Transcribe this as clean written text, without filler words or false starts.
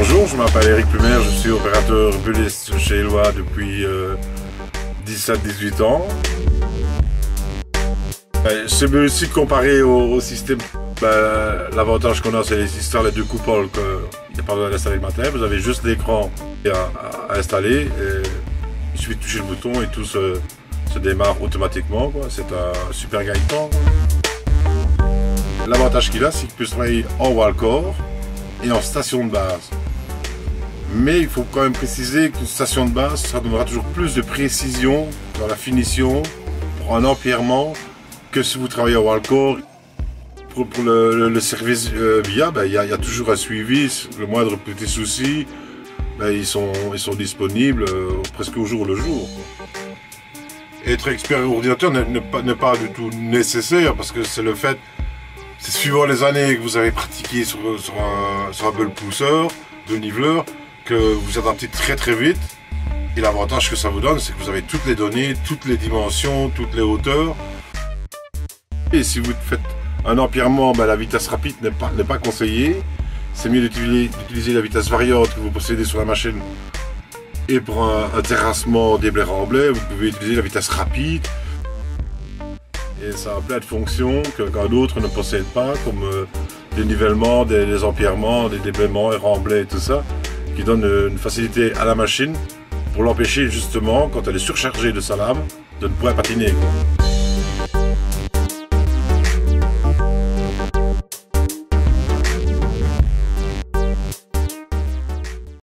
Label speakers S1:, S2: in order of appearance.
S1: Bonjour, je m'appelle Eric Plumer, je suis opérateur buliste chez Eloi depuis 17-18 ans. C'est mieux aussi comparé au système. L'avantage qu'on a, c'est les histoires, les deux coupoles, qu'il n'y a pas besoin d'installer le matin. Vous avez juste l'écran à installer. Et il suffit de toucher le bouton et tout se démarre automatiquement. C'est un super gain de temps. L'avantage qu'il a, c'est qu'il peut se travailler en wall-core et en station de base. Mais il faut quand même préciser qu'une station de base, ça donnera toujours plus de précision dans la finition pour un empierrement que si vous travaillez en wall-core. Pour le service VIA, il y a toujours un suivi. Le moindre petit souci, ils sont disponibles presque au jour le jour. Être expert ordinateur n'est pas du tout nécessaire parce que c'est le fait, c'est suivant les années que vous avez pratiqué sur un bel pousseur, de niveleur, que vous adaptez très très vite. Et l'avantage que ça vous donne, c'est que vous avez toutes les données, toutes les dimensions, toutes les hauteurs. Et si vous faites un empierrement, la vitesse rapide n'est pas conseillée. C'est mieux d'utiliser la vitesse variante que vous possédez sur la machine. Et pour un terrassement des blés remblais, vous pouvez utiliser la vitesse rapide. Et ça a plein de fonctions qu'un autre ne possède pas, comme des nivellements, des empierrements, des déblaiements et remblais et tout ça, qui donnent une facilité à la machine pour l'empêcher justement, quand elle est surchargée de sa lame, de ne pas patiner.